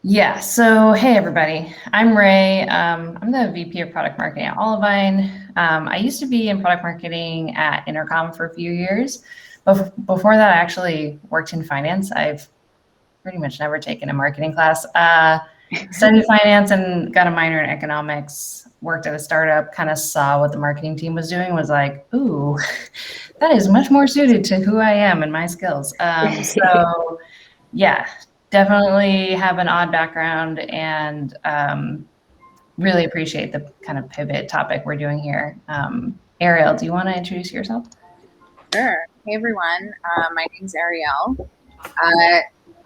Yeah, so hey everybody, I'm Ray. I'm the VP of Product Marketing at Olivine. I used to be in product marketing at Intercom for a few years. Before that, I actually worked in finance. I've pretty much never taken a marketing class. Studied finance and got a minor in economics, worked at a startup, kind of saw what the marketing team was doing, was like, ooh, that is much more suited to who I am and my skills. So yeah, definitely have an odd background and really appreciate the kind of pivot topic we're doing here. Arielle, do you want to introduce yourself? Sure. Hey everyone, my name's Arielle.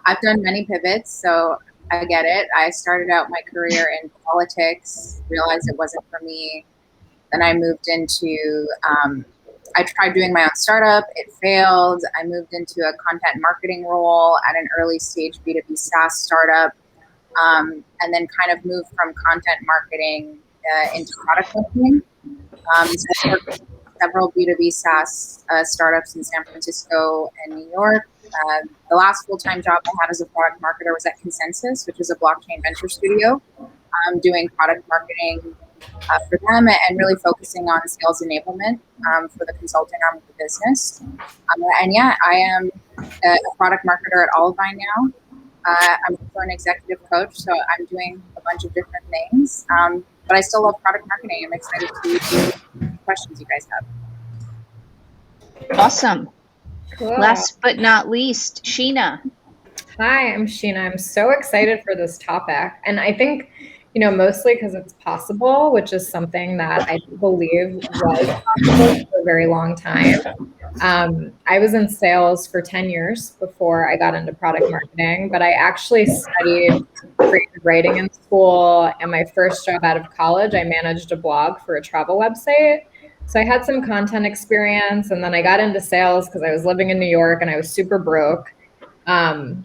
I've done many pivots, so I get it. I started out my career in politics, realized it wasn't for me. Then I moved into, I tried doing my own startup, it failed. I moved into a content marketing role at an early stage B2B SaaS startup, and then kind of moved from content marketing into product marketing. So I worked with several B2B SaaS startups in San Francisco and New York. The last full-time job I had as a product marketer was at Consensus, which is a blockchain venture studio, doing product marketing for them and really focusing on sales enablement for the consulting arm of the business. And yeah, I am a product marketer at Olivine now. I'm also an executive coach, so I'm doing a bunch of different things. But I still love product marketing. I'm excited to do questions you guys have. Awesome. Cool. Last but not least, Sheena. Hi, I'm Sheena. I'm so excited for this topic. And I think, mostly because it's possible, which is something that I believe was possible for a very long time. I was in sales for 10 years before I got into product marketing, but I actually studied creative writing in school. And my first job out of college, I managed a blog for a travel website. So I had some content experience, and then I got into sales because I was living in New York and I was super broke. And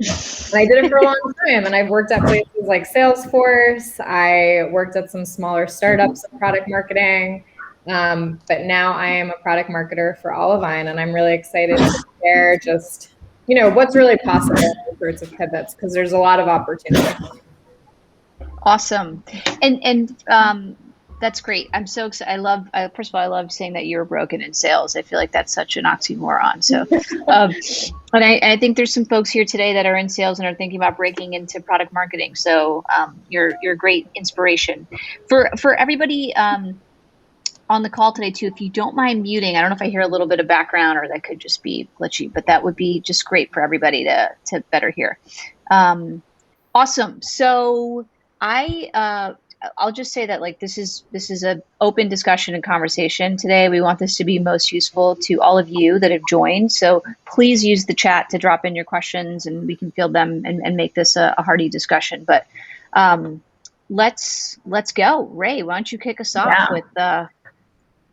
I did it for a long time, and I've worked at places like Salesforce. I worked at some smaller startups in product marketing, but now I am a product marketer for Olivine, and I'm really excited to share just, what's really possible in sorts of pivots, because there's a lot of opportunity. Awesome. And that's great. I'm so excited. First of all, I love saying that you're broken in sales. I feel like that's such an oxymoron. So, and I think there's some folks here today that are in sales and are thinking about breaking into product marketing. So, you're a great inspiration for everybody on the call today too. If you don't mind muting, I don't know if I hear a little bit of background or that could just be glitchy, but that would be just great for everybody to better hear. Awesome. So I'll just say that this is an open discussion and conversation today. We want this to be most useful to all of you that have joined. So please use the chat to drop in your questions and we can field them and make this a hearty discussion. But let's go. Ray, why don't you kick us off with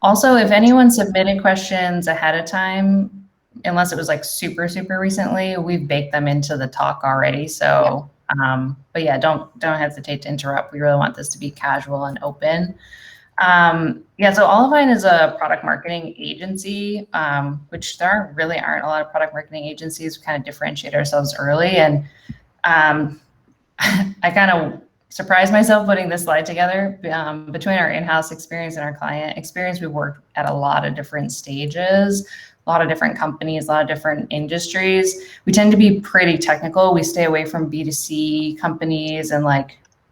Also, if anyone submitted questions ahead of time, unless it was super, super recently, we've baked them into the talk already. So but yeah, don't hesitate to interrupt. We really want this to be casual and open. So Olivine is a product marketing agency, which there really aren't a lot of product marketing agencies. We kind of differentiate ourselves early. And I kind of surprised myself putting this slide together. Between our in-house experience and our client experience, we worked at a lot of different stages, a lot of different companies, a lot of different industries. We tend to be pretty technical. We stay away from B2C companies, and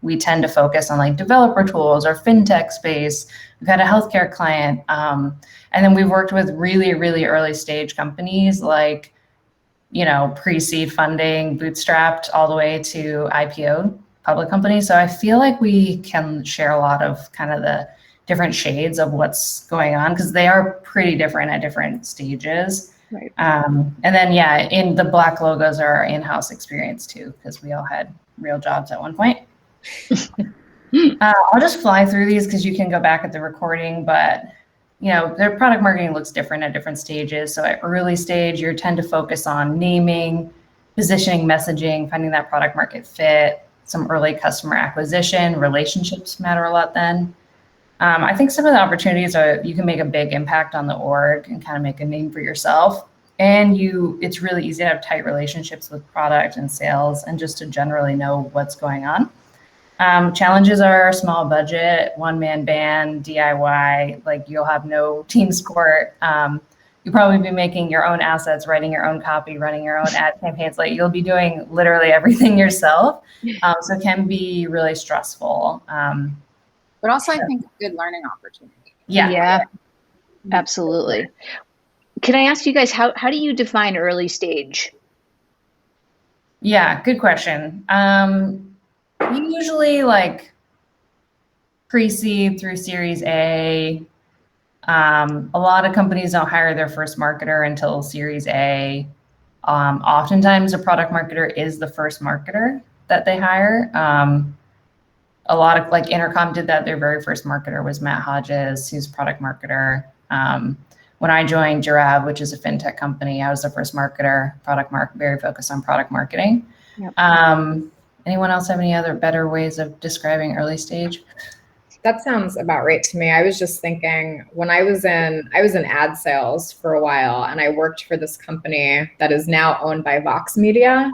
we tend to focus on developer tools or fintech space. We've had a healthcare client. And then we've worked with really, really early stage companies pre-seed funding, bootstrapped all the way to IPO public companies. So I feel like we can share a lot of kind of the different shades of what's going on, because they are pretty different at different stages. Right. And then, in the black logos are our in-house experience too, because we all had real jobs at one point. I'll just fly through these because you can go back at the recording, but their product marketing looks different at different stages. So at early stage, you tend to focus on naming, positioning, messaging, finding that product market fit, some early customer acquisition, relationships matter a lot then. I think some of the opportunities are you can make a big impact on the org and kind of make a name for yourself. And it's really easy to have tight relationships with product and sales and just to generally know what's going on. Challenges are small budget, one-man band, DIY, like you'll have no team support. You'll probably be making your own assets, writing your own copy, running your own ad campaigns. Like you'll be doing literally everything yourself. So it can be really stressful. But also, I think a good learning opportunity. Yeah, absolutely. Can I ask you guys, how do you define early stage? Yeah, good question. Usually like pre-seed through Series A. A lot of companies don't hire their first marketer until Series A. Oftentimes a product marketer is the first marketer that they hire. A lot of like Intercom did that. Their very first marketer was Matt Hodges, who's product marketer. When I joined Giraffe, which is a fintech company, I was the first marketer, very focused on product marketing. Yep. Anyone else have any other better ways of describing early stage? That sounds about right to me. I was just thinking when I was in ad sales for a while, and I worked for this company that is now owned by Vox Media,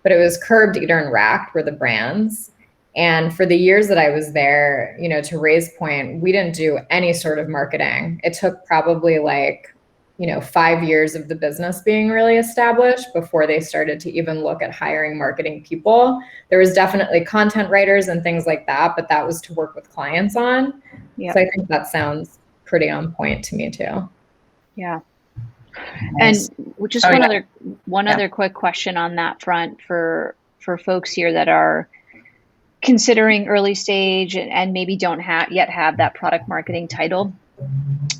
but it was Curved, Eater, and Racked were the brands. And for the years that I was there, to Ray's point, we didn't do any sort of marketing. It took probably 5 years of the business being really established before they started to even look at hiring marketing people. There was definitely content writers and things like that, but that was to work with clients on. Yep. So I think that sounds pretty on point to me too. Yeah. Nice. And just one other quick question on that front for folks here that are considering early stage and maybe don't yet have that product marketing title.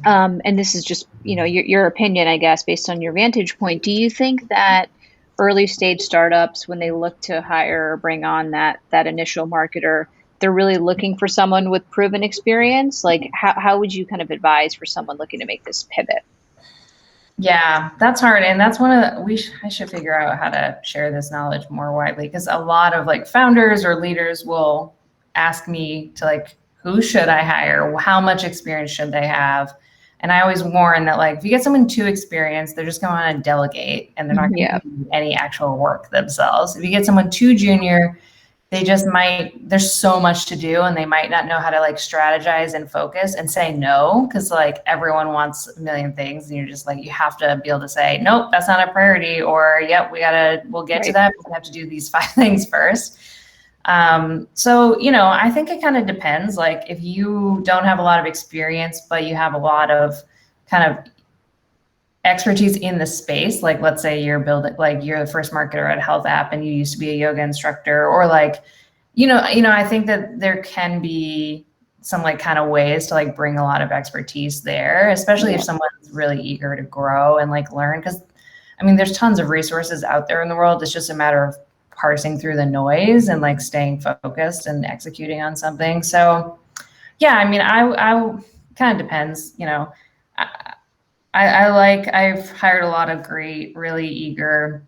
And this is just, your opinion, I guess, based on your vantage point. Do you think that early stage startups, when they look to hire or bring on that initial marketer, they're really looking for someone with proven experience? Like, how would you kind of advise for someone looking to make this pivot? Yeah, that's hard. And that's one of I should figure out how to share this knowledge more widely, because a lot of like founders or leaders will ask me to who should I hire? How much experience should they have? And I always warn that if you get someone too experienced, they're just going to delegate and they're not going to do any actual work themselves. If you get someone too junior, they just there's so much to do and they might not know how to strategize and focus and say no, because everyone wants a million things and you're just you have to be able to say, nope, that's not a priority, or yep, we'll get to that, but we have to do these 5 things first. So, I think it kind of depends. If you don't have a lot of experience, but you have a lot of kind of expertise in the space, let's say you're building, you're the first marketer at a health app and you used to be a yoga instructor, or I think that there can be some kind of ways to bring a lot of expertise there, especially if someone's really eager to grow and learn. Because there's tons of resources out there in the world. It's just a matter of parsing through the noise and staying focused and executing on something. So yeah, I kind of depends, I've hired a lot of great, really eager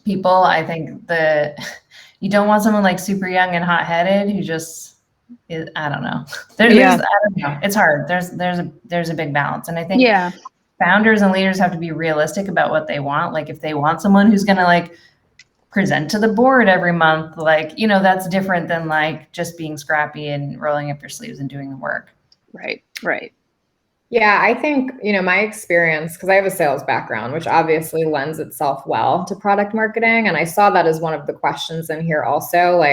people. I think that you don't want someone super young and hot-headed who just is, I don't know. I don't know. It's hard. There's a big balance. And I think founders and leaders have to be realistic about what they want. If they want someone who's going to present to the board every month, that's different than just being scrappy and rolling up your sleeves and doing the work. Right. Yeah, I think, my experience, because I have a sales background, which obviously lends itself well to product marketing. And I saw that as one of the questions in here also,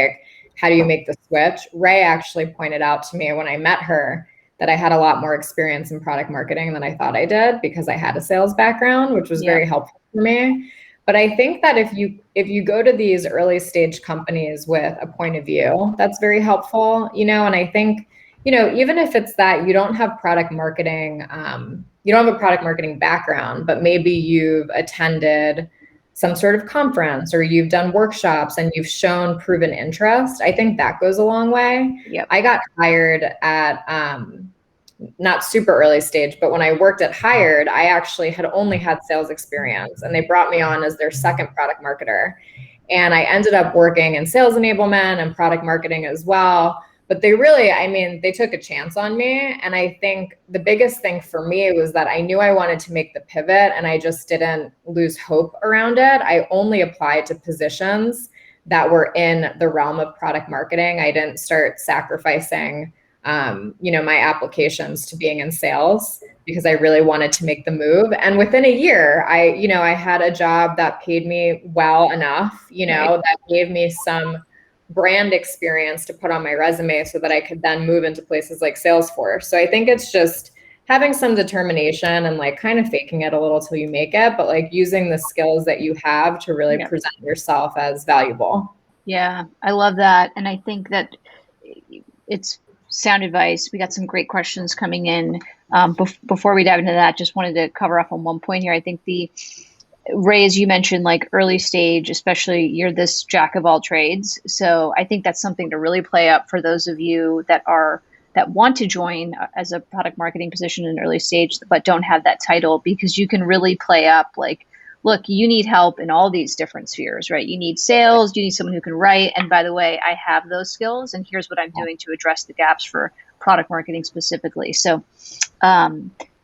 how do you make the switch? Ray actually pointed out to me when I met her that I had a lot more experience in product marketing than I thought I did, because I had a sales background, which was very helpful for me. But I think that if you go to these early stage companies with a point of view, that's very helpful, and I think, even if it's that you don't have product marketing, you don't have a product marketing background, but maybe you've attended some sort of conference or you've done workshops and you've shown proven interest, I think that goes a long way. Yep. I got hired at, not super early stage, but when I worked at Hired, I actually had only had sales experience and they brought me on as their second product marketer. And I ended up working in sales enablement and product marketing as well. But they really, I mean, they took a chance on me. And I think the biggest thing for me was that I knew I wanted to make the pivot and I just didn't lose hope around it. I only applied to positions that were in the realm of product marketing. I didn't start sacrificing, my applications to being in sales because I really wanted to make the move. And within a year, I had a job that paid me well enough, that gave me some brand experience to put on my resume so that I could then move into places like Salesforce. So I think it's just having some determination and like kind of faking it a little till you make it, but like using the skills that you have to really present yourself as valuable. Yeah, I love that. And I think that it's sound advice. We got some great questions coming in. Before we dive into that, just wanted to cover off on one point here. I think Ray, as you mentioned, like early stage, especially you're this jack of all trades. So I think that's something to really play up for those of you that want to join as a product marketing position in early stage, but don't have that title, because you can really play up like, look, you need help in all these different spheres, right? You need sales, you need someone who can write. And by the way, I have those skills and here's what I'm doing to address the gaps for product marketing specifically. So,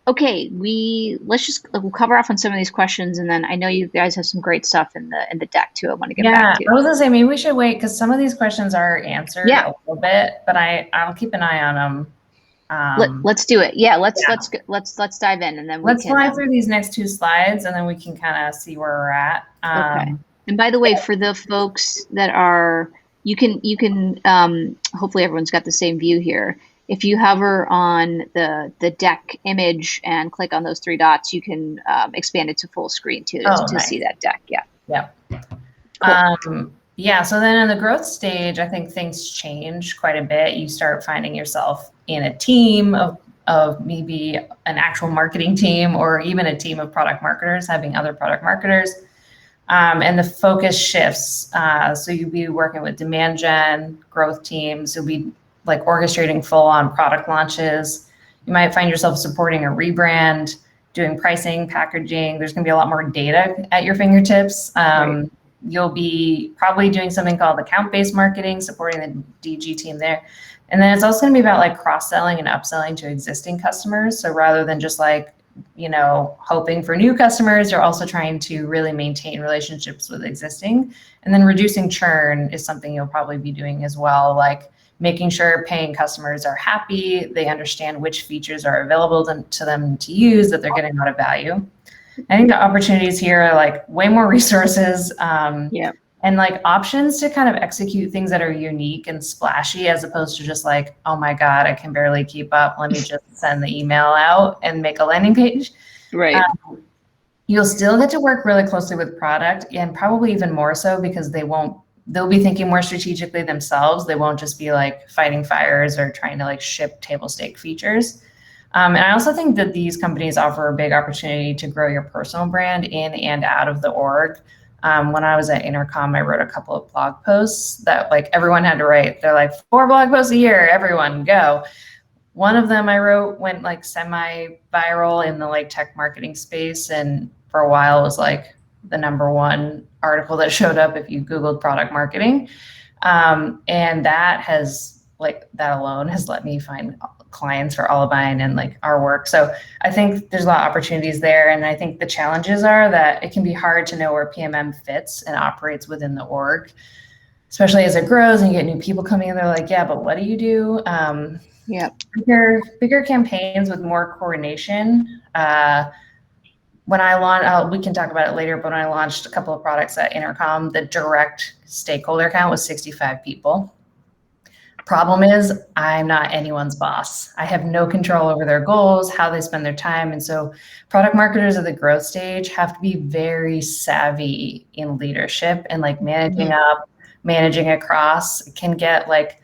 okay, we'll cover off on some of these questions, and then I know you guys have some great stuff in the deck too. I want to get back to. I was gonna say maybe we should wait because some of these questions are answered a little bit, but I'll keep an eye on them. Let's do it. Yeah, let's dive in, and then let's fly through these next two slides, and then we can kind of see where we're at. Okay. And by the way, for the folks that are, you can hopefully everyone's got the same view here. If you hover on the deck image and click on those three dots, you can expand it to full screen to see that deck. Yeah. Cool. So then in the growth stage, I think things change quite a bit. You start finding yourself in a team of maybe an actual marketing team or even a team of product marketers, having other product marketers. And the focus shifts. So you'll be working with demand gen, growth teams. You'll be like orchestrating full on product launches. You might find yourself supporting a rebrand, doing pricing, packaging. There's gonna be a lot more data at your fingertips. Right. You'll be probably doing something called account-based marketing, supporting the DG team there. And then it's also gonna be about like cross-selling and upselling to existing customers. So rather than just like, hoping for new customers, you're also trying to really maintain relationships with existing. And then reducing churn is something you'll probably be doing as well, like making sure paying customers are happy, they understand which features are available to them to use, that they're getting a lot of value. I think the opportunities here are like way more resources and like options to kind of execute things that are unique and splashy, as opposed to just like, oh my God, I can barely keep up. Let me just send the email out and make a landing page. Right. You'll still get to work really closely with product, and probably even more so because they'll be thinking more strategically themselves. They won't just be like fighting fires or trying to like ship table stake features. And I also think that these companies offer a big opportunity to grow your personal brand in and out of the org. When I was at Intercom, I wrote a couple of blog posts that like everyone had to write. They're like 4 blog posts a year, everyone go. One of them I wrote went like semi-viral in the like tech marketing space, and for a while was like the #1 article that showed up if you Googled product marketing. And that alone has let me find clients for Olivine and like our work. So I think there's a lot of opportunities there. And I think the challenges are that it can be hard to know where PMM fits and operates within the org, especially as it grows and you get new people coming in. They're like, yeah, but what do you do? Bigger campaigns with more coordination. When I launched, we can talk about it later, but when I launched a couple of products at Intercom, the direct stakeholder count was 65 people. Problem is, I'm not anyone's boss. I have no control over their goals, how they spend their time. And so product marketers at the growth stage have to be very savvy in leadership and like managing up, managing across. It can get like,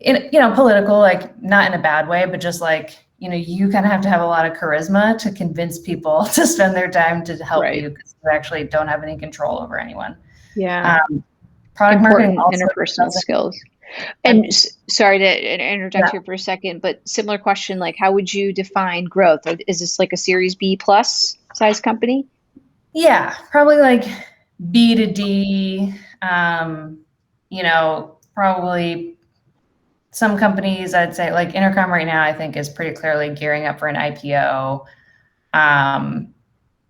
political, like not in a bad way, but just like, you kind of have to have a lot of charisma to convince people to spend their time to help you, because you actually don't have any control over anyone. Yeah. Product marketing also interpersonal skills. And sorry to interject here for a second, but similar question, like how would you define growth? Or is this like a Series B plus size company? Yeah, probably like B to D, probably some companies, I'd say like Intercom right now, I think is pretty clearly gearing up for an IPO,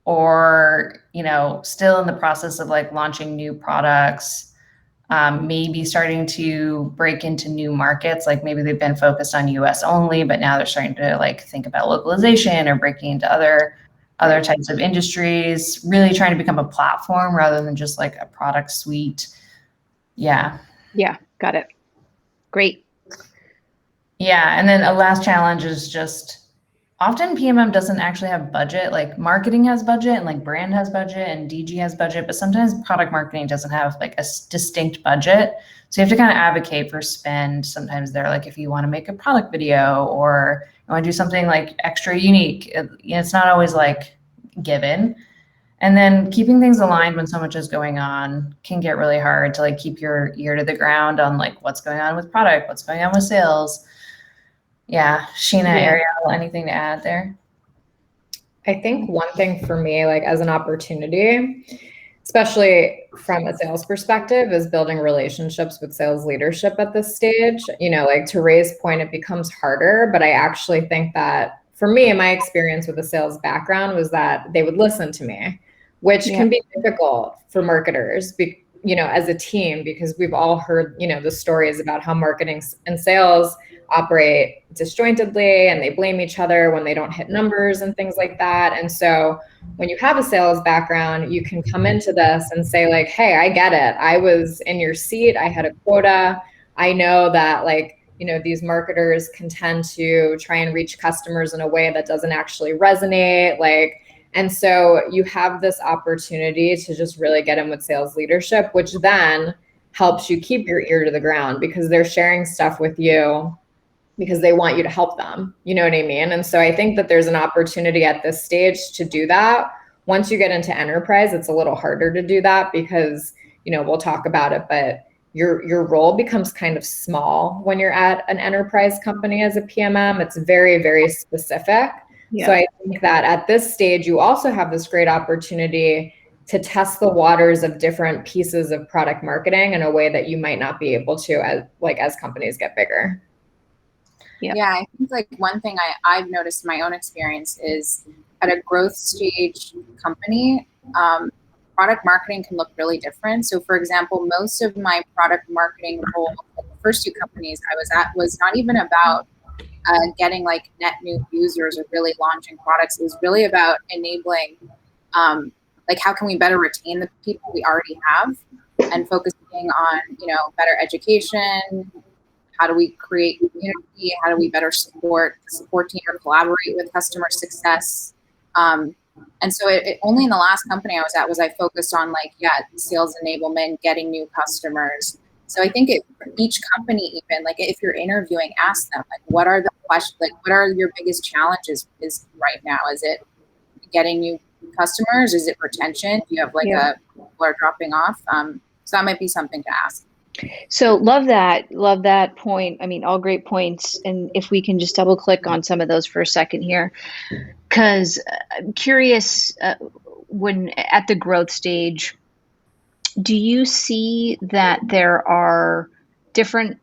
or, you know, still in the process of like launching new products, maybe starting to break into new markets. Like maybe they've been focused on US only, but now they're starting to like think about localization or breaking into other types of industries, really trying to become a platform rather than just like a product suite. Yeah. Yeah, got it. Great. Yeah. And then a last challenge is just often PMM doesn't actually have budget. Like marketing has budget and like brand has budget and DG has budget, but sometimes product marketing doesn't have like a distinct budget. So you have to kind of advocate for spend. Sometimes they're like, if you want to make a product video or you want to do something like extra unique, it's not always like given. And then keeping things aligned when so much is going on can get really hard to like keep your ear to the ground on like what's going on with product, what's going on with sales. Yeah. Sheena, Arielle, anything to add there? I think one thing for me, like as an opportunity, especially from a sales perspective, is building relationships with sales leadership at this stage. You know, like to Ray's point, it becomes harder, but I actually think that for me, my experience with a sales background was that they would listen to me, which can be difficult for marketers, you know, as a team, because we've all heard, you know, the stories about how marketing and sales operate disjointedly and they blame each other when they don't hit numbers and things like that. And so when you have a sales background, you can come into this and say like, hey, I get it. I was in your seat. I had a quota. I know that like, you know, these marketers can tend to try and reach customers in a way that doesn't actually resonate. Like, and so you have this opportunity to just really get in with sales leadership, which then helps you keep your ear to the ground because they're sharing stuff with you because they want you to help them. You know what I mean? And so I think that there's an opportunity at this stage to do that. Once you get into enterprise, it's a little harder to do that because, you know, we'll talk about it, but your role becomes kind of small when you're at an enterprise company as a PMM. It's very, very specific. Yeah. So I think that at this stage, you also have this great opportunity to test the waters of different pieces of product marketing in a way that you might not be able to as companies get bigger. Yeah, I think like one thing I've noticed in my own experience is at a growth stage company, product marketing can look really different. So for example, most of my product marketing role, the first two companies I was at, was not even about getting like net new users or really launching products. It was really about enabling, like how can we better retain the people we already have and focusing on, you know, better education. How do we create community? How do we better support the support team or collaborate with customer success? And so it only in the last company I was at was I focused on like, sales enablement, getting new customers. So I think each company, even like if you're interviewing, ask them like, what are the questions? Like, what are your biggest challenges is right now? Is it getting new customers? Is it retention? Do you have like people are dropping off? So that might be something to ask. So love that point. I mean, all great points. And if we can just double click on some of those for a second here, because I'm curious, when at the growth stage, do you see that there are different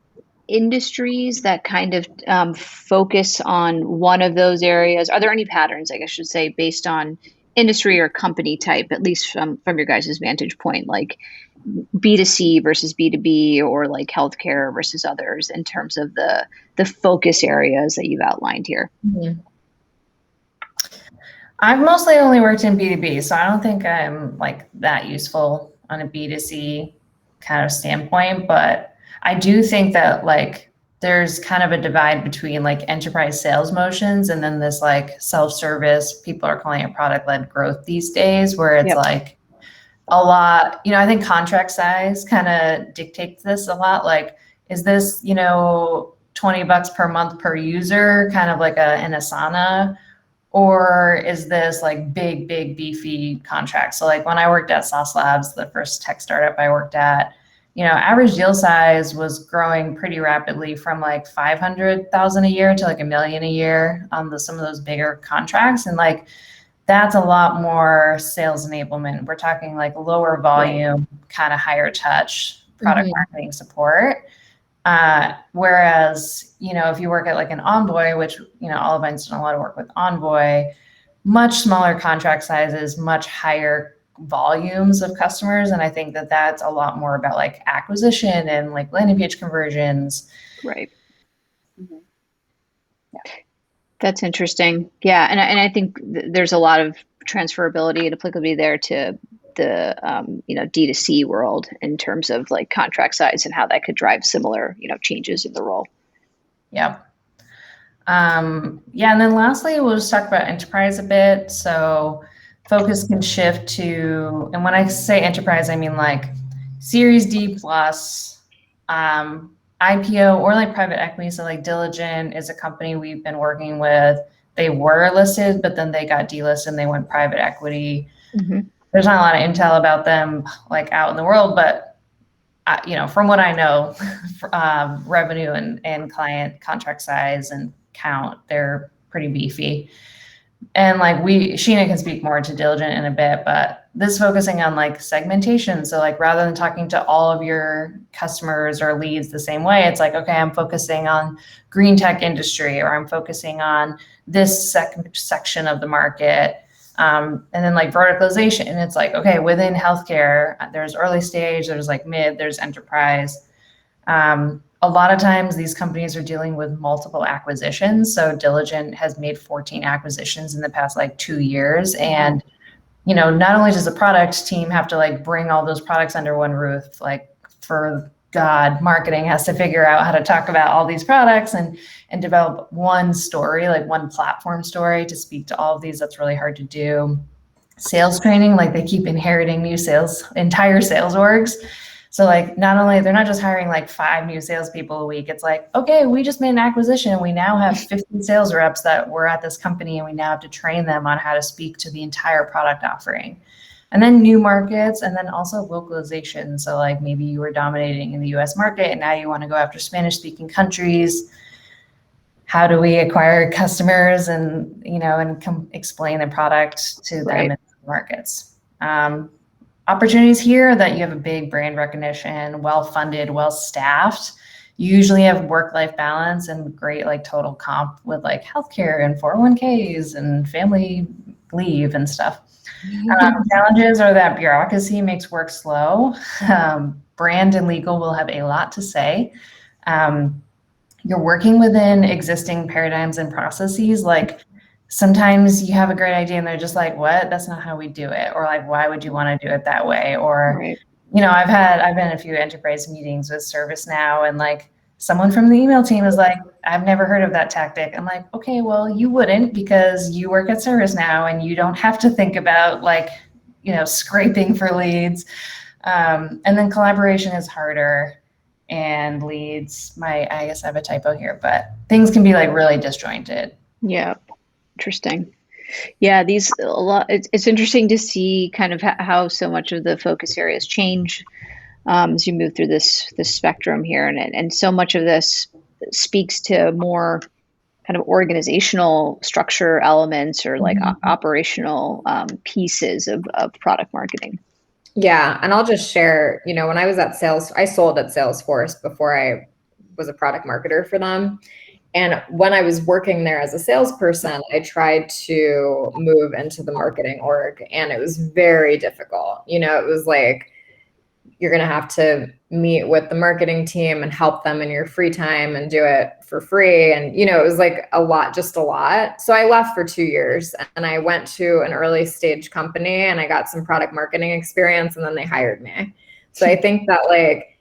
industries that kind of focus on one of those areas? Are there any patterns, I guess I should say, based on industry or company type, at least from your guys' vantage point, like B2C versus B2B or like healthcare versus others in terms of the focus areas that you've outlined here? Mm-hmm. I've mostly only worked in B2B, so I don't think I'm like that useful on a B2C kind of standpoint, but I do think that like there's kind of a divide between like enterprise sales motions and then this like self-service, people are calling it product-led growth these days, where it's like a lot, you know, I think contract size kind of dictates this a lot. Like, is this, you know, $20 per month per user, kind of like an Asana, or is this like big, beefy contract? So like when I worked at Sauce Labs, the first tech startup I worked at, you know, average deal size was growing pretty rapidly from like 500,000 a year to like $1 million a year on some of those bigger contracts. And like, that's a lot more sales enablement. We're talking like lower volume, kind of higher touch product marketing support. Whereas, if you work at like an Envoy, which, Olivine's done a lot of work with Envoy, much smaller contract sizes, much higher volumes of customers. And I think that that's a lot more about like acquisition and like landing page conversions. Right. Mhm. That's interesting. Yeah. And I think there's a lot of transferability and applicability there to the, D2C world in terms of like contract size and how that could drive similar, changes in the role. Yep. And then lastly, we'll just talk about enterprise a bit. So focus can shift to, and when I say enterprise, I mean like Series D plus, IPO or like private equity. So like Diligent is a company we've been working with. They were listed, but then they got delisted and they went private equity. Mm-hmm. There's not a lot of intel about them like out in the world, but from what I know, revenue and client contract size and count, they're pretty beefy. And like Sheena can speak more to Diligent in a bit, but this is focusing on like segmentation. So like rather than talking to all of your customers or leads the same way, it's like, okay, I'm focusing on green tech industry, or I'm focusing on this section of the market. And then like verticalization, and it's like, okay, within healthcare, there's early stage, there's like mid, there's enterprise. A lot of times these companies are dealing with multiple acquisitions. So Diligent has made 14 acquisitions in the past like 2 years. And, not only does the product team have to like bring all those products under one roof, like for God, marketing has to figure out how to talk about all these products and develop one story, like one platform story to speak to all of these. That's really hard to do. Sales training, like they keep inheriting new entire sales orgs. So like not only, they're not just hiring like 5 new salespeople a week. It's like, okay, we just made an acquisition. We now have 50 sales reps that were at this company, and we now have to train them on how to speak to the entire product offering. And then new markets, and then also localization. So like maybe you were dominating in the US market and now you want to go after Spanish speaking countries. How do we acquire customers and, explain the product to them in the markets? Opportunities here that you have a big brand recognition, well-funded, well-staffed. You usually have work-life balance and great like total comp with like healthcare and 401ks and family leave and stuff. Challenges are that bureaucracy makes work slow. Brand and legal will have a lot to say. You're working within existing paradigms and processes. Like sometimes you have a great idea and they're just like, what? That's not how we do it. Or like, why would you want to do it that way? Or, right. I've been in a few enterprise meetings with ServiceNow, and like someone from the email team is like, I've never heard of that tactic. I'm like, okay, well, you wouldn't, because you work at ServiceNow and you don't have to think about like, scraping for leads. And then collaboration is harder, and leads, I guess I have a typo here, but things can be like really disjointed. Yeah. Interesting. Yeah, it's interesting to see kind of how so much of the focus areas change as you move through this spectrum here, and so much of this speaks to more kind of organizational structure elements or like operational pieces of product marketing. Yeah, and I'll just share, when I was at I sold at Salesforce before I was a product marketer for them. And when I was working there as a salesperson, I tried to move into the marketing org, and it was very difficult. It was like, you're going to have to meet with the marketing team and help them in your free time and do it for free. And, it was like just a lot. So I left for 2 years and I went to an early stage company and I got some product marketing experience, and then they hired me. So I think that like,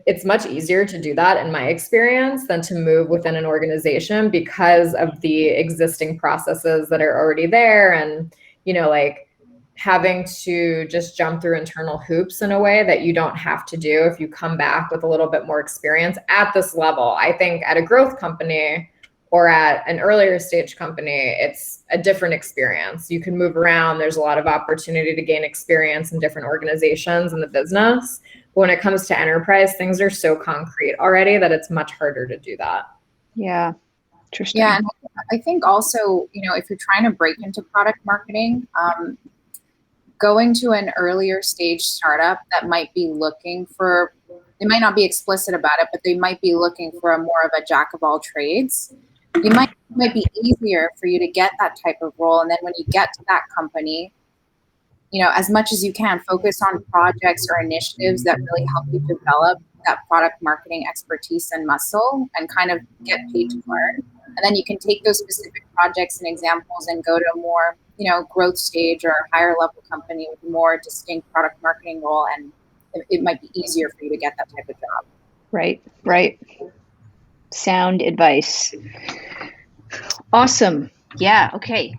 it's much easier to do that in my experience than to move within an organization because of the existing processes that are already there. And, like having to just jump through internal hoops in a way that you don't have to do if you come back with a little bit more experience at this level. I think at a growth company or at an earlier stage company, it's a different experience. You can move around. There's a lot of opportunity to gain experience in different organizations in the business. But when it comes to enterprise, things are so concrete already that it's much harder to do that. Yeah. Interesting. Yeah. And I think also, if you're trying to break into product marketing, going to an earlier stage startup that might be looking for they might not be explicit about it, but they might be looking for a more of a jack of all trades. Might be easier for you to get that type of role. And then when you get to that company, as much as you can, focus on projects or initiatives that really help you develop that product marketing expertise and muscle and kind of get paid to learn. And then you can take those specific projects and examples and go to a more, growth stage or higher level company with a more distinct product marketing role. And it might be easier for you to get that type of job. Right. Sound advice. Awesome. Yeah. Okay.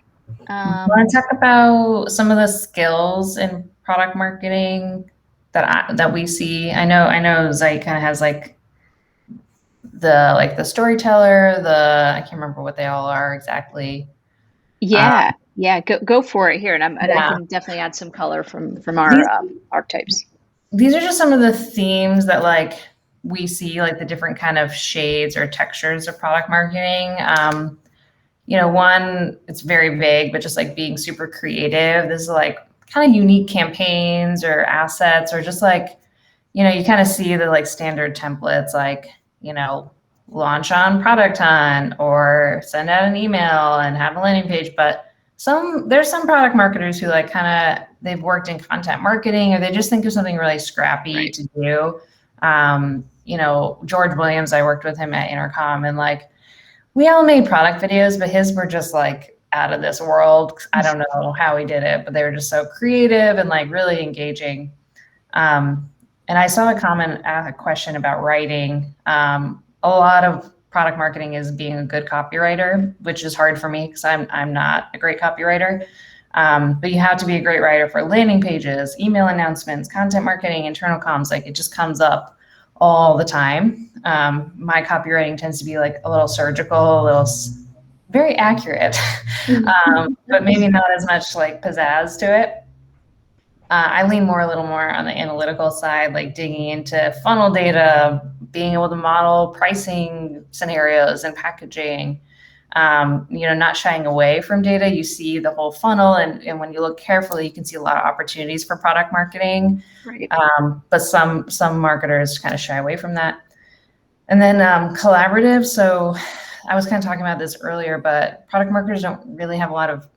Want to talk about some of the skills in product marketing that we see? I know Zeit kind of has like the storyteller, I can't remember what they all are exactly. Yeah. Go for it here, and I can definitely add some color from our archetypes. These are just some of the themes that like we see, like the different kind of shades or textures of product marketing. One, it's very vague, but just like being super creative. This is like kind of unique campaigns or assets, or just like, you kind of see the like standard templates, like, launch on Product Hunt or send out an email and have a landing page. But there's some product marketers who like kind of, they've worked in content marketing, or they just think of something really scrappy to do. George Williams, I worked with him at Intercom, and like, we all made product videos, but his were just like out of this world. I don't know how he did it, but they were just so creative and like really engaging. And I saw a question about writing. A lot of product marketing is being a good copywriter, which is hard for me because I'm not a great copywriter. But you have to be a great writer for landing pages, email announcements, content marketing, internal comms. Like it just comes up all the time. My copywriting tends to be like a little surgical, very accurate, but maybe not as much like pizzazz to it. I lean a little more on the analytical side, like digging into funnel data, being able to model pricing scenarios and packaging, not shying away from data. You see the whole funnel, and when you look carefully, you can see a lot of opportunities for product marketing. Right. But some marketers kind of shy away from that. And then collaborative. So I was kind of talking about this earlier, but product marketers don't really have a lot of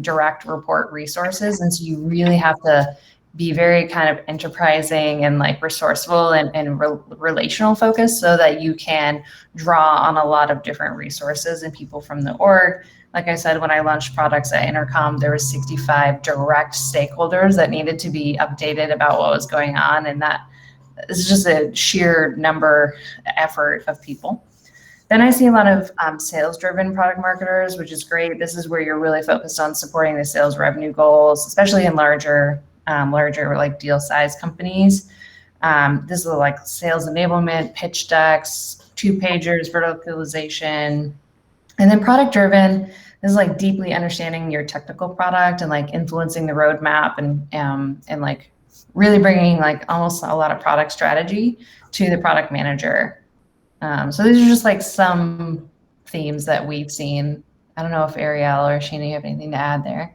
direct report resources. And so you really have to be very kind of enterprising and like resourceful and relational focused, so that you can draw on a lot of different resources and people from the org. Like I said, when I launched products at Intercom, there was 65 direct stakeholders that needed to be updated about what was going on. And that is just a sheer effort of people. Then I see a lot of sales-driven product marketers, which is great. This is where you're really focused on supporting the sales revenue goals, especially in larger like deal size companies. This is like sales enablement, pitch decks, 2-pagers, verticalization. And then product driven, this is like deeply understanding your technical product and like influencing the roadmap and like really bringing like almost a lot of product strategy to the product manager. So these are just like some themes that we've seen. I don't know if Arielle or Sheena, you have anything to add there.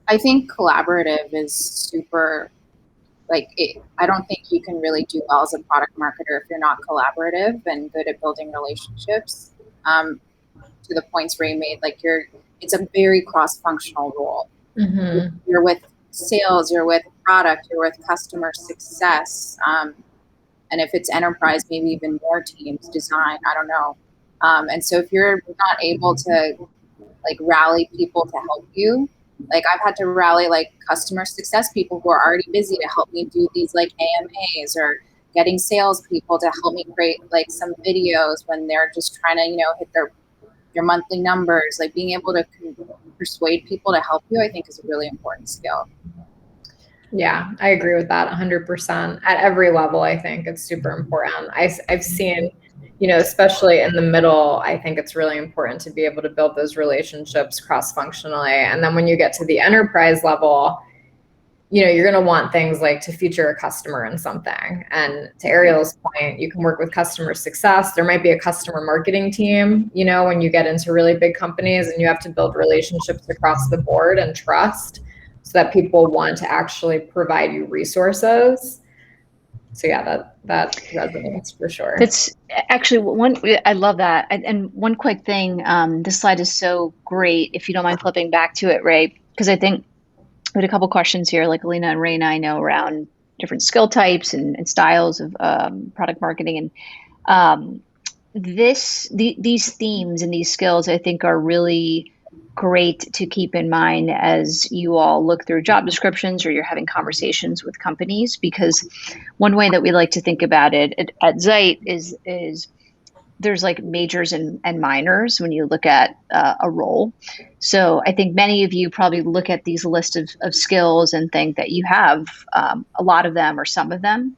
I think collaborative is super, I don't think you can really do well as a product marketer if you're not collaborative and good at building relationships. To the points Ray made, it's a very cross-functional role. Mm-hmm. You're with sales, you're with product, you're with customer success. And if it's enterprise, maybe even more teams, design, I don't know. And so if you're not able to rally people to help you, I've had to rally customer success people who are already busy to help me do these AMAs, or getting salespeople to help me create some videos when they're just trying to, hit their monthly numbers. Being able to persuade people to help you, I think, is a really important skill. Yeah, I agree with that 100%. At every level, I think it's super important. I've seen, especially in the middle, I think it's really important to be able to build those relationships cross-functionally. And then when you get to the enterprise level, you're going to want things like to feature a customer in something. And to Arielle's point, you can work with customer success. There might be a customer marketing team, when you get into really big companies and you have to build relationships across the board and trust, so that people want to actually provide you resources. So yeah, that resonates for sure. That's actually one. I love that. And one quick thing. This slide is so great. If you don't mind flipping back to it, Ray, because I think we had a couple questions here, like Alina and Raina, I know, around different skill types and styles of product marketing. And these themes and these skills, I think, are really great to keep in mind as you all look through job descriptions or you're having conversations with companies. Because one way that we like to think about it at Zeit is there's like majors and minors when you look at a role. So I think many of you probably look at these lists of skills and think that you have a lot of them or some of them.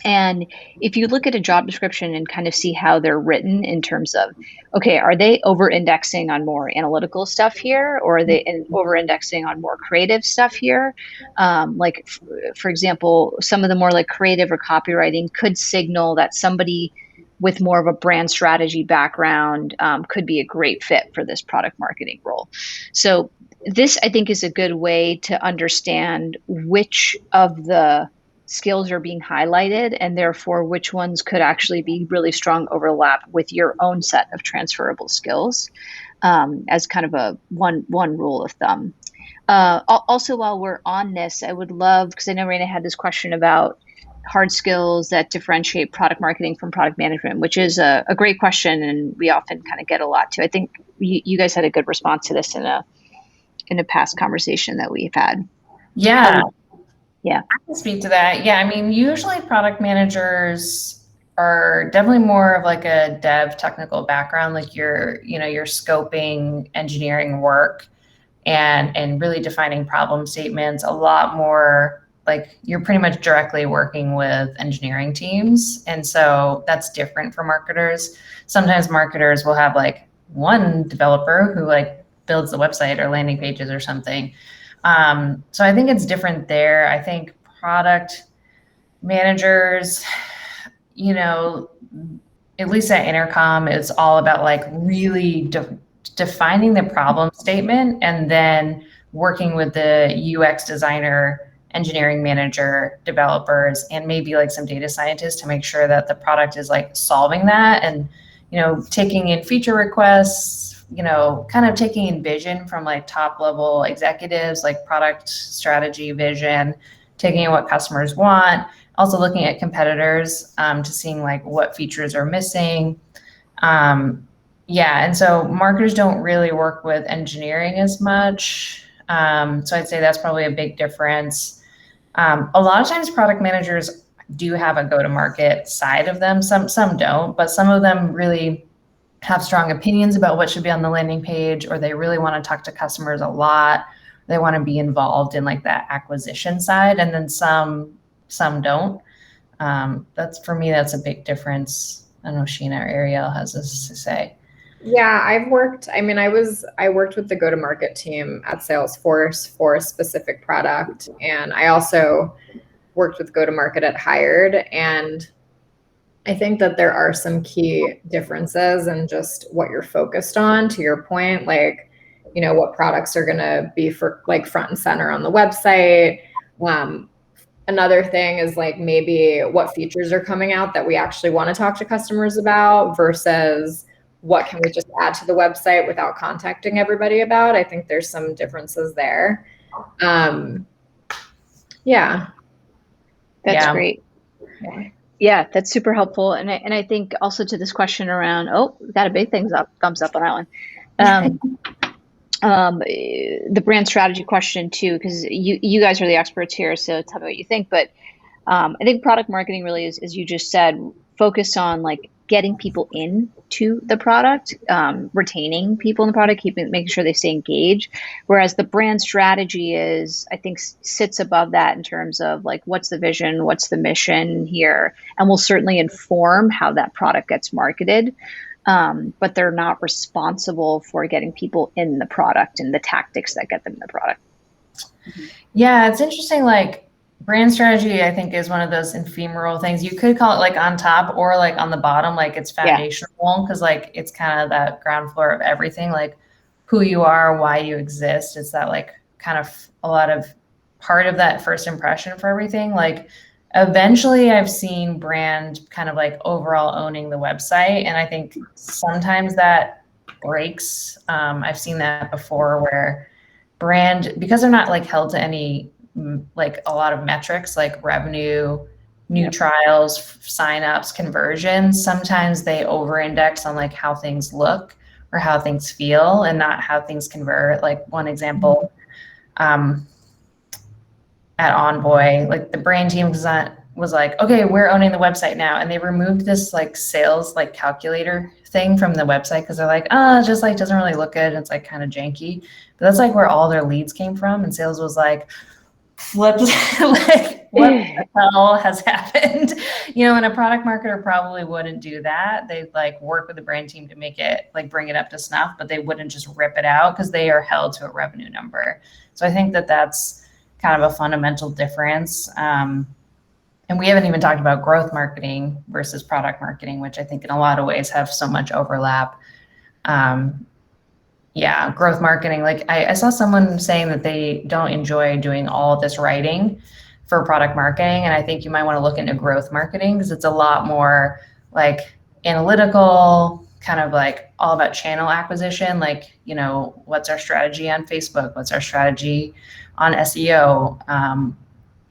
And if you look at a job description and kind of see how they're written in terms of, okay, are they over-indexing on more analytical stuff here, or are they over-indexing on more creative stuff here? Like, for example, some of the more like creative or copywriting could signal that somebody with more of a brand strategy background could be a great fit for this product marketing role. So this, I think, is a good way to understand which of the skills are being highlighted and therefore which ones could actually be really strong overlap with your own set of transferable skills as kind of a one rule of thumb. Also, while we're on this, I would love, because I know Raina had this question about hard skills that differentiate product marketing from product management, which is a great question, and we often kind of get a lot to. I think you guys had a good response to this in a past conversation that we've had. Yeah. Yeah. I can speak to that. Yeah, I mean, usually product managers are definitely more of like a dev technical background, like you're scoping engineering work and really defining problem statements, a lot more like you're pretty much directly working with engineering teams. And so that's different for marketers. Sometimes marketers will have like one developer who like builds the website or landing pages or something. So I think it's different there. I think product managers, at least at Intercom, it's all about like really defining the problem statement and then working with the UX designer, engineering manager, developers, and maybe like some data scientists to make sure that the product is like solving that and, taking in feature requests, kind of taking in vision from like top level executives, like product strategy vision, taking in what customers want, also looking at competitors to seeing like what features are missing. And so marketers don't really work with engineering as much. So I'd say that's probably a big difference. A lot of times product managers do have a go-to-market side of them. Some don't, but some of them really have strong opinions about what should be on the landing page, or they really want to talk to customers a lot. They want to be involved in like that acquisition side, and then some don't. That's a big difference. I don't know if Sheena or Arielle has this to say. Yeah, I worked with the go-to-market team at Salesforce for a specific product. And I also worked with go-to-market at Hired. And I think that there are some key differences in just what you're focused on, to your point, like, what products are going to be for like front and center on the website. Another thing is like maybe what features are coming out that we actually want to talk to customers about versus what can we just add to the website without contacting everybody about. I think there's some differences there. That's great. Yeah, that's super helpful. And I think also to this question around, we got a big thumbs up on that one. The brand strategy question too, because you guys are the experts here, so tell me what you think. But I think product marketing really is, as you just said, focused on like getting people into the product, retaining people in the product, making sure they stay engaged. Whereas the brand strategy I think sits above that in terms of like, what's the vision, what's the mission here, and will certainly inform how that product gets marketed. But they're not responsible for getting people in the product and the tactics that get them in the product. Yeah, it's interesting. Like brand strategy, I think, is one of those ephemeral things. You could call it like on top or like on the bottom, like it's foundational because like it's kind of that ground floor of everything, like who you are, why you exist. It's that like kind of a lot of part of that first impression for everything. Like Eventually, I've seen brand kind of like overall owning the website. And I think sometimes that breaks. I've seen that before where brand, because they're not like held to any, like a lot of metrics like revenue, new trials, signups, conversions, sometimes they over index on like how things look or how things feel and not how things convert. Like one example, at Envoy, like the brand team was like, okay, we're owning the website now. And they removed this like sales like calculator thing from the website because they're like, it just like doesn't really look good. It's like kind of janky. But that's like where all their leads came from. And sales was like, flipped, like what the hell has happened? And a product marketer probably wouldn't do that. They'd like work with the brand team to make it like bring it up to snuff, but they wouldn't just rip it out because they are held to a revenue number. So I think that that's kind of a fundamental difference. And we haven't even talked about growth marketing versus product marketing, which I think in a lot of ways have so much overlap. Growth marketing. Like I saw someone saying that they don't enjoy doing all of this writing for product marketing. And I think you might want to look into growth marketing because it's a lot more like analytical, kind of like all about channel acquisition. Like, what's our strategy on Facebook? What's our strategy on SEO?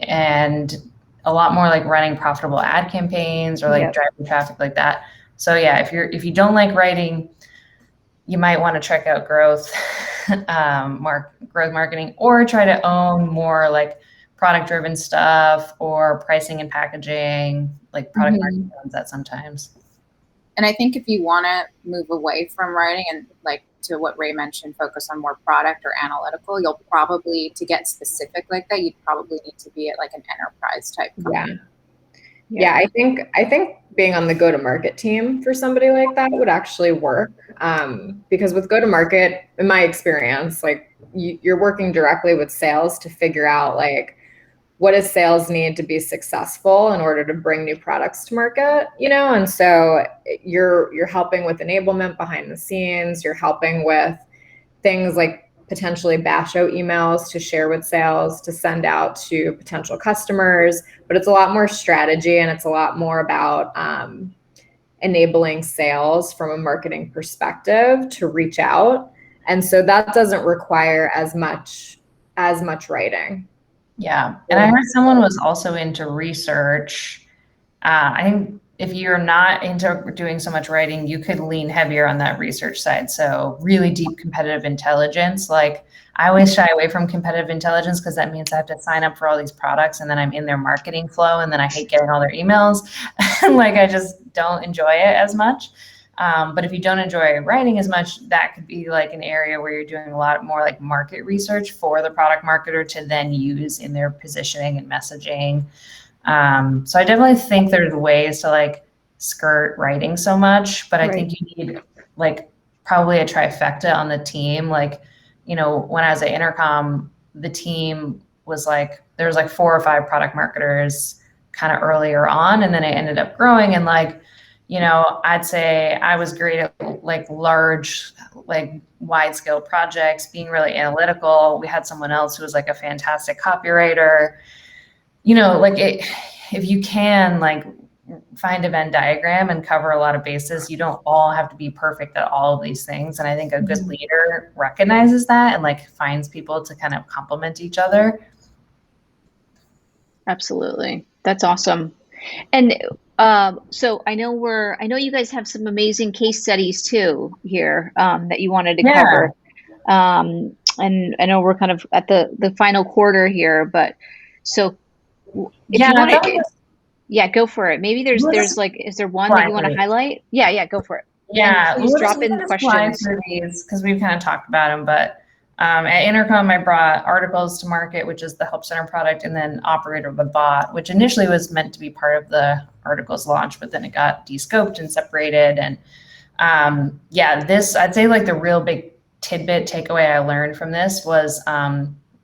And a lot more like running profitable ad campaigns or like driving traffic like that. So yeah, if you don't like writing, you might want to check out growth marketing, or try to own more like product driven stuff or pricing and packaging, like product marketing owns that sometimes. And I think if you want to move away from writing and like to what Ray mentioned, focus on more product or analytical, you'll probably, to get specific like that, you'd probably need to be at like an enterprise type company. Yeah, I think being on the go-to-market team for somebody like that would actually work. Because with go-to-market, in my experience, like you're working directly with sales to figure out like what does sales need to be successful in order to bring new products to market, and so you're helping with enablement behind the scenes. You're helping with things like potentially basho emails to share with sales, to send out to potential customers, but it's a lot more strategy and it's a lot more about enabling sales from a marketing perspective to reach out. And so that doesn't require as much writing. Yeah. And I heard someone was also into research. I think if you're not into doing so much writing, you could lean heavier on that research side. So really deep competitive intelligence. Like I always shy away from competitive intelligence because that means I have to sign up for all these products and then I'm in their marketing flow and then I hate getting all their emails. Like I just don't enjoy it as much. But if you don't enjoy writing as much, that could be like an area where you're doing a lot more like market research for the product marketer to then use in their positioning and messaging. So I definitely think there's ways to like skirt writing so much, but I think you need like probably a trifecta on the team. Like, when I was at Intercom, the team was like, there was like 4 or 5 product marketers kind of earlier on, and then it ended up growing. And like, I'd say I was great at like large, like wide scale projects, being really analytical. We had someone else who was like a fantastic copywriter. If you can like find a Venn diagram and cover a lot of bases, you don't all have to be perfect at all of these things. And I think a good leader recognizes that and like finds people to kind of complement each other. Absolutely. That's awesome. And so I know you guys have some amazing case studies too here that you wanted to cover. And I know we're kind of at the final quarter here, but so if you want to, go for it. Maybe there's like, is there one that you want to highlight? Yeah, go for it. Yeah, please drop in questions because we've kind of talked about them. But at Intercom, I brought Articles to market, which is the Help Center product, and then Operator the Bot, which initially was meant to be part of the Articles launch, but then it got de-scoped and separated. And this, I'd say like the real big tidbit takeaway I learned from this was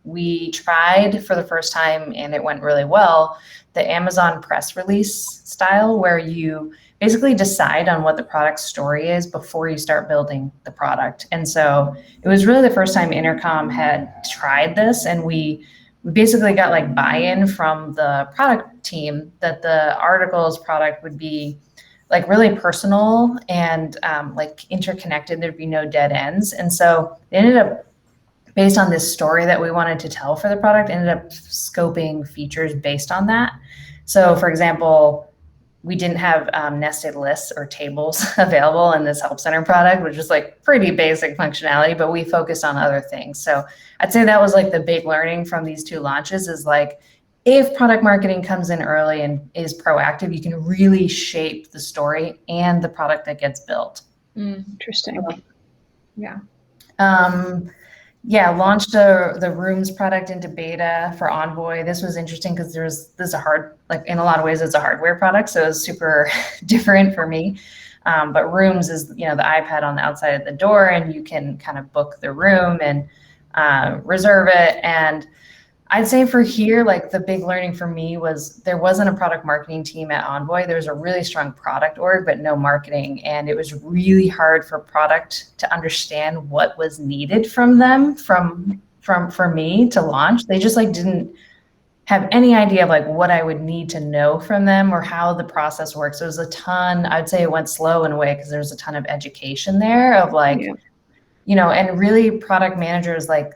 we tried for the first time, and it went really well, the Amazon press release style, where you basically decide on what the product story is before you start building the product. And so it was really the first time Intercom had tried this, and we we basically got like buy-in from the product team that the articles product would be like really personal and like interconnected. There'd be no dead ends. And so they ended up, based on this story that we wanted to tell for the product, ended up scoping features based on that. So for example, we didn't have nested lists or tables available in this help center product, which is like pretty basic functionality, but we focused on other things. So I'd say that was like the big learning from these two launches is like, if product marketing comes in early and is proactive, you can really shape the story and the product that gets built. Interesting. Yeah. Yeah, launched the Rooms product into beta for Envoy. This was interesting because this is a hard, like in a lot of ways, it's a hardware product, so it's super different for me. But Rooms is, the iPad on the outside of the door, and you can kind of book the room and reserve it. And I'd say for here, like the big learning for me was there wasn't a product marketing team at Envoy. There was a really strong product org, but no marketing. And it was really hard for product to understand what was needed from them for me to launch. They just like didn't have any idea of like what I would need to know from them or how the process works. There was a ton, I'd say it went slow in a way because there's a ton of education there of like, and really product managers, like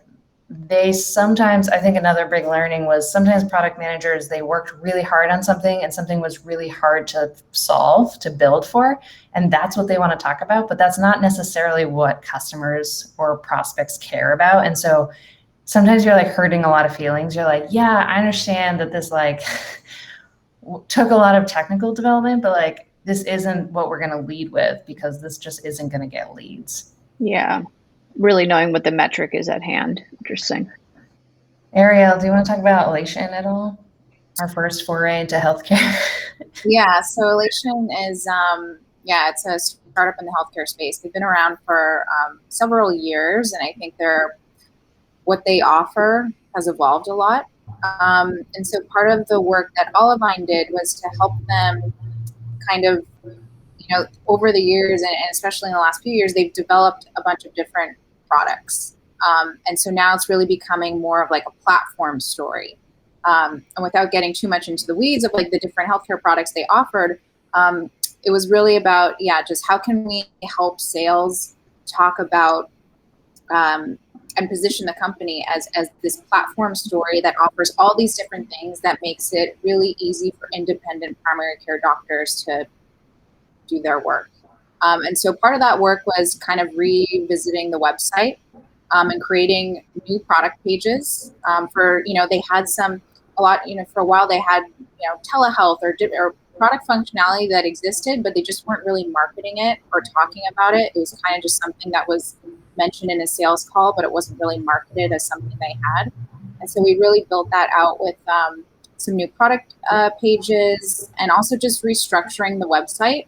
they sometimes, I think another big learning was sometimes product managers, they worked really hard on something and something was really hard to solve, to build for. And that's what they want to talk about, but that's not necessarily what customers or prospects care about. And so sometimes you're like hurting a lot of feelings. You're like, yeah, I understand that this like took a lot of technical development, but like, this isn't what we're going to lead with because this just isn't going to get leads. Yeah. Really knowing what the metric is at hand. Interesting. Arielle, do you want to talk about Elation at all? Our first foray into healthcare. Yeah, so Elation is, it's a startup in the healthcare space. They've been around for several years, and I think what they offer has evolved a lot. And so part of the work that Olivia did was to help them kind of, over the years, and especially in the last few years, they've developed a bunch of different products. And so now it's really becoming more of like a platform story. And without getting too much into the weeds of like the different healthcare products they offered, it was really about, just how can we help sales talk about and position the company as this platform story that offers all these different things that makes it really easy for independent primary care doctors to do their work. And so part of that work was kind of revisiting the website and creating new product pages for, they had for a while they had, telehealth or product functionality that existed, but they just weren't really marketing it or talking about it. It was kind of just something that was mentioned in a sales call, but it wasn't really marketed as something they had. And so we really built that out with some new product pages and also just restructuring the website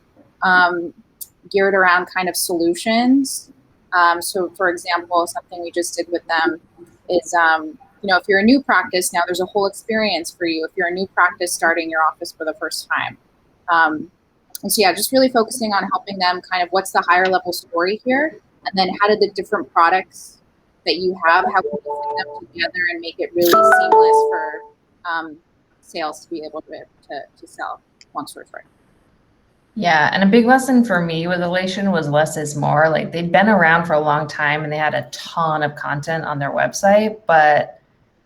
geared around kind of solutions. So for example, something we just did with them is, if you're a new practice, now there's a whole experience for you. If you're a new practice starting your office for the first time. And so, just really focusing on helping them kind of what's the higher level story here. And then how do the different products that you have, how can we put them together and make it really seamless for sales to be able to sell, long story short. Yeah, and a big lesson for me with Elation was less is more. Like they'd been around for a long time and they had a ton of content on their website, but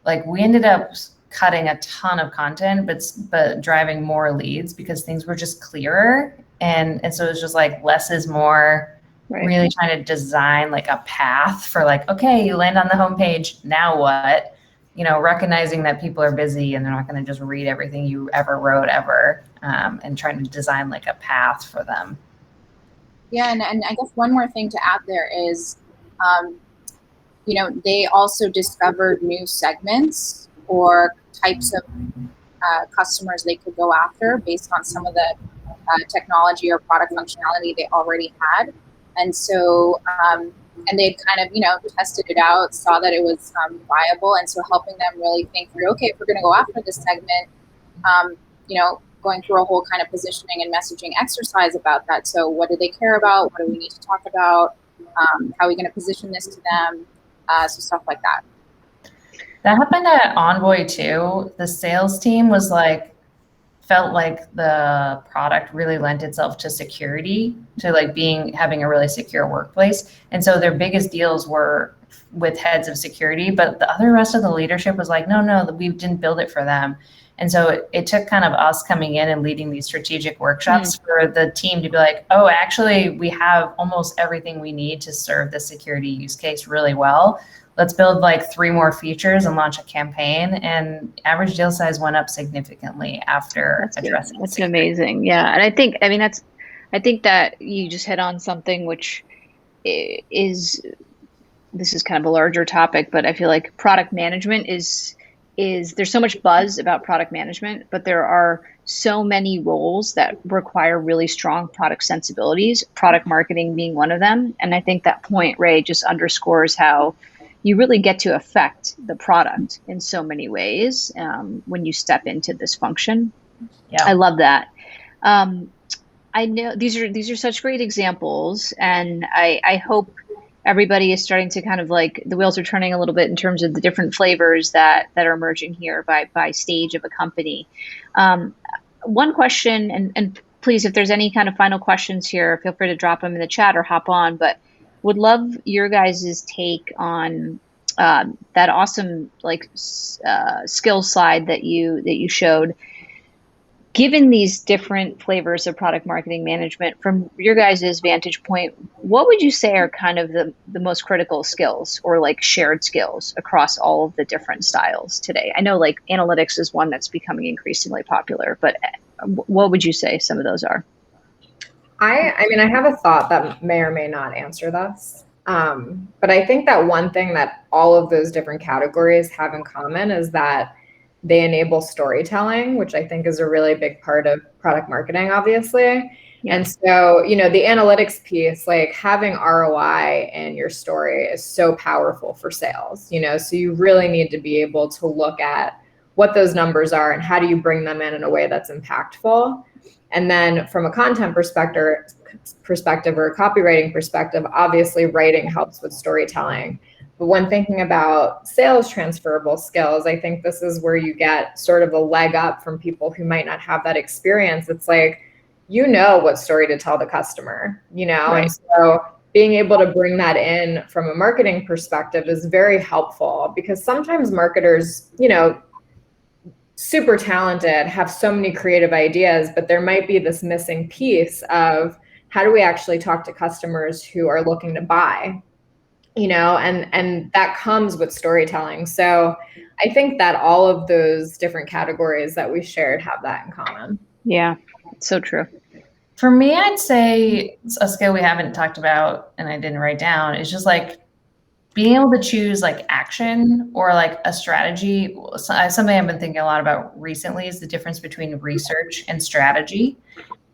like we ended up cutting a ton of content, but driving more leads because things were just clearer. And so it was just like less is more, right. Really trying to design like a path for like, okay, you land on the homepage, now what? Recognizing that people are busy and they're not going to just read everything you ever wrote ever, and trying to design like a path for them. Yeah, and I guess one more thing to add there is, they also discovered new segments or types of customers they could go after based on some of the technology or product functionality they already had. And so, and they'd kind of, tested it out, saw that it was viable. And so helping them really think through, okay, if we're going to go after this segment, going through a whole kind of positioning and messaging exercise about that. So what do they care about? What do we need to talk about? How are we going to position this to them? So stuff like that. That happened at Envoy too. The sales team was like, felt like the product really lent itself to security, to like having a really secure workplace. And so their biggest deals were with heads of security, but the other rest of the leadership was like, no, we didn't build it for them. And so it took kind of us coming in and leading these strategic workshops for the team to be like, oh, actually, we have almost everything we need to serve the security use case really well. Let's build like 3 more features and launch a campaign. And average deal size went up significantly after addressing. That's amazing. Yeah. And I think that you just hit on something which is, this is kind of a larger topic, but I feel like product management is there's so much buzz about product management, but there are so many roles that require really strong product sensibilities, product marketing being one of them. And I think that point, Ray, just underscores how you really get to affect the product in so many ways when you step into this function. Yeah, I love that. I know these are such great examples, and I hope everybody is starting to kind of like, the wheels are turning a little bit in terms of the different flavors that are emerging here by stage of a company. One question, and please, if there's any kind of final questions here, feel free to drop them in the chat or hop on, but would love your guys' take on that awesome like skills slide that you showed. Given these different flavors of product marketing management, from your guys' vantage point, what would you say are kind of the most critical skills or like shared skills across all of the different styles today? I know like analytics is one that's becoming increasingly popular, but what would you say some of those are? I mean, I have a thought that may or may not answer this. But I think that one thing that all of those different categories have in common is that they enable storytelling, which I think is a really big part of product marketing, obviously. Yeah. And so, the analytics piece, like having ROI in your story is so powerful for sales, so you really need to be able to look at what those numbers are and how do you bring them in a way that's impactful. And then from a content perspective or a copywriting perspective, obviously writing helps with storytelling. But when thinking about sales transferable skills, I think this is where you get sort of a leg up from people who might not have that experience. It's like, what story to tell the customer, Right. And so being able to bring that in from a marketing perspective is very helpful, because sometimes marketers, super talented, have so many creative ideas, but there might be this missing piece of how do we actually talk to customers who are looking to buy, and that comes with storytelling. So I think that all of those different categories that we shared have that in common. Yeah, it's so true. For me, I'd say a skill we haven't talked about and I didn't write down is just like being able to choose like action or like a strategy. Something I've been thinking a lot about recently is the difference between research and strategy.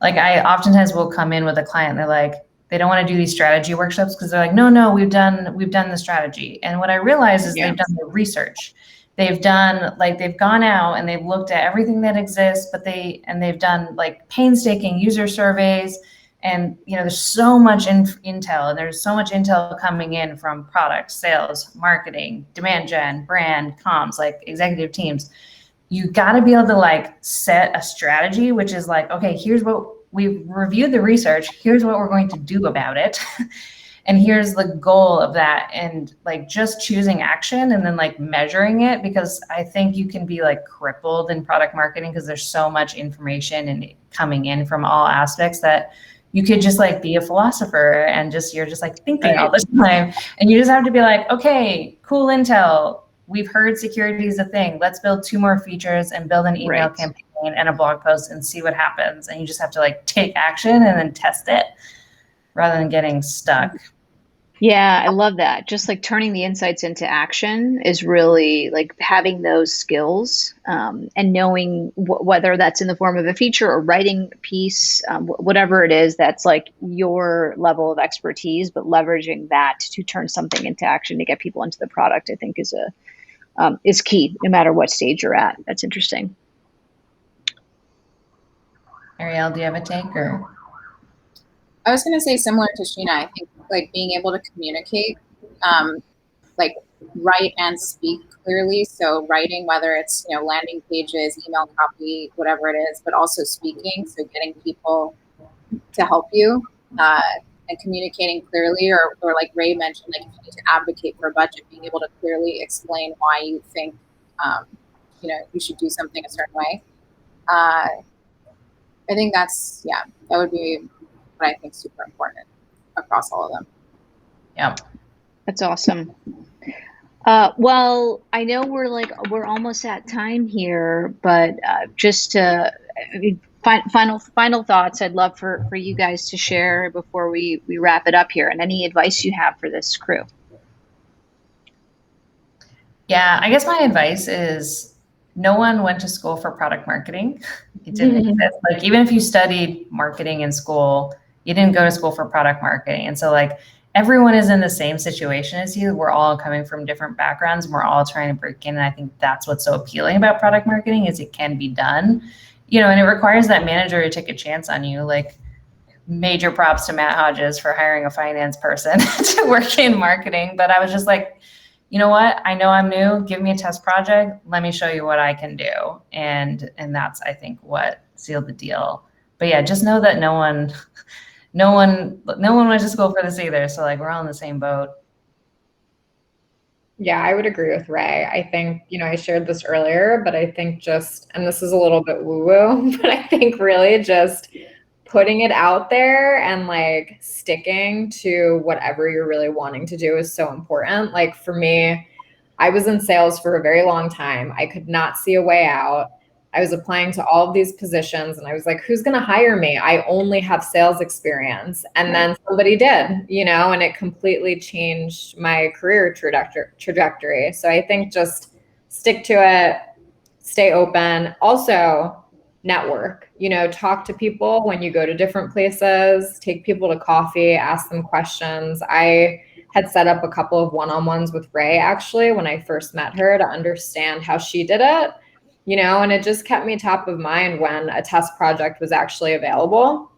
Like I oftentimes will come in with a client and they're like, they don't want to do these strategy workshops because they're like, no, we've done the strategy. And what I realize is they've done the research. They've gone out and they've looked at everything that exists, they've done like painstaking user surveys. And, there's so much intel, and there's so much intel coming in from product, sales, marketing, demand gen, brand, comms, like executive teams. You got to be able to like set a strategy, which is like, okay, here's what we've reviewed the research. Here's what we're going to do about it. And here's the goal of that. And like just choosing action and then like measuring it, because I think you can be like crippled in product marketing because there's so much information and coming in from all aspects that you could just like be a philosopher and you're just like thinking all the time. And you just have to be like, okay, cool intel. We've heard security is a thing. Let's build 2 more features and build an email campaign and a blog post and see what happens. And you just have to like take action and then test it rather than getting stuck. Yeah, I love that. Just like turning the insights into action is really like having those skills and knowing whether that's in the form of a feature or writing a piece, whatever it is, that's like your level of expertise, but leveraging that to turn something into action to get people into the product, I think is key no matter what stage you're at. That's interesting. Arielle, do you have a take or? I was going to say similar to Sheena. I think like being able to communicate, like write and speak clearly. So writing, whether it's, landing pages, email copy, whatever it is, but also speaking. So getting people to help you and communicating clearly, or like Ray mentioned, like if you need to advocate for a budget, being able to clearly explain why you think, you should do something a certain way. I think that would be what I think is super important across all of them. Yeah. That's awesome. Well, I know we're almost at time here, but just to final thoughts, I'd love for you guys to share before we wrap it up here, and any advice you have for this crew. Yeah, I guess my advice is no one went to school for product marketing. It didn't exist. Like, even if you studied marketing in school, you didn't go to school for product marketing. And so, like, everyone is in the same situation as you. We're all coming from different backgrounds, and we're all trying to break in. And I think that's what's so appealing about product marketing is it can be done, and it requires that manager to take a chance on you. Like, major props to Matt Hodges for hiring a finance person to work in marketing. But I was just like, you know what? I know I'm new. Give me a test project. Let me show you what I can do. And that's, I think, what sealed the deal. But yeah, just know that no one went to school for this either. So, like, we're all in the same boat. Yeah, I would agree with Ray. I think, I shared this earlier, but I think and this is a little bit woo-woo, but I think really just putting it out there and like sticking to whatever you're really wanting to do is so important. Like, for me, I was in sales for a very long time. I could not see a way out. I was applying to all of these positions and I was like, who's going to hire me? I only have sales experience. And then somebody did, and it completely changed my career trajectory. So I think just stick to it, stay open. Also, network, talk to people when you go to different places, take people to coffee, ask them questions. I had set up a couple of one-on-ones with Ray actually when I first met her to understand how she did it, and it just kept me top of mind when a test project was actually available.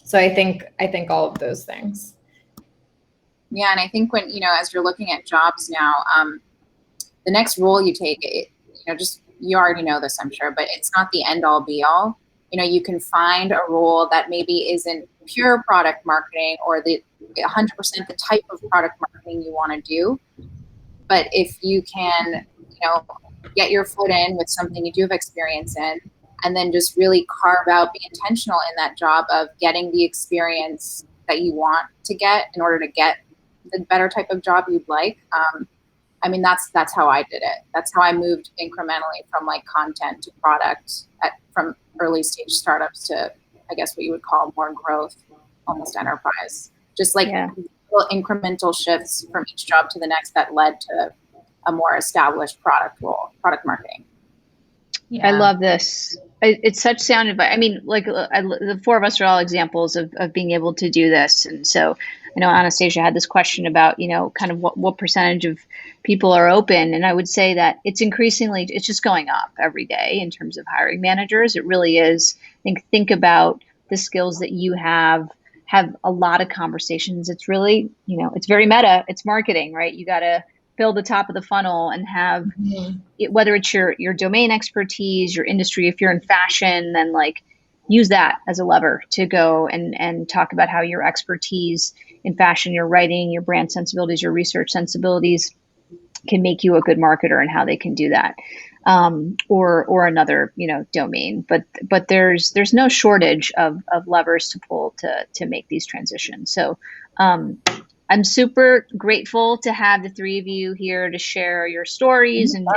So I think all of those things. Yeah, and I think when, as you're looking at jobs now, the next role you take, you already know this, I'm sure, but it's not the end all be all. You can find a role that maybe isn't pure product marketing or the 100% the type of product marketing you want to do. But if you can, get your foot in with something you do have experience in, and then just really carve out, be intentional in that job of getting the experience that you want to get in order to get the better type of job you'd like. That's how I did it. That's how I moved incrementally from like content to product from early stage startups to, I guess, what you would call more growth, almost enterprise. Just like little incremental shifts from each job to the next that led to a more established product role, product marketing. Yeah. I love this. It's such sound advice. I mean, like the four of us are all examples of being able to do this. And so I know Anastasia had this question about, kind of what percentage of people are open. And I would say that it's just going up every day in terms of hiring managers. It really is. Think about the skills that you have a lot of conversations. It's really, it's very meta. It's marketing, right? You got to build the top of the funnel and have whether it's your domain expertise, your industry. If you're in fashion, then like use that as a lever to go and talk about how your expertise in fashion, your writing, your brand sensibilities, your research sensibilities can make you a good marketer and how they can do that. Or another, domain, but there's no shortage of levers to pull to make these transitions. So, I'm super grateful to have the three of you here to share your stories and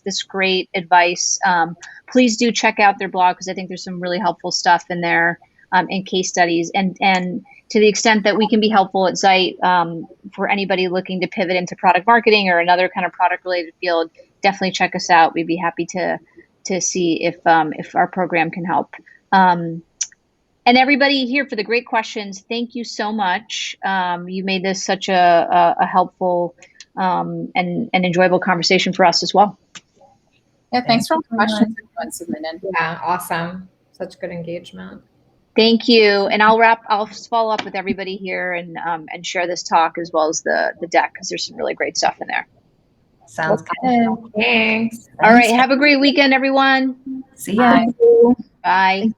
this great advice. Please do check out their blog because I think there's some really helpful stuff in there and case studies. And to the extent that we can be helpful at Zeit for anybody looking to pivot into product marketing or another kind of product related field, definitely check us out. We'd be happy to see if our program can help. And everybody here for the great questions. Thank you so much. You made this such a helpful and enjoyable conversation for us as well. Yeah, thanks for all the questions everyone submitted. Yeah, awesome. Such good engagement. Thank you. And I'll follow up with everybody here and share this talk as well as the deck because there's some really great stuff in there. Sounds good. Thanks. All right. Have a great weekend, everyone. See ya. Bye.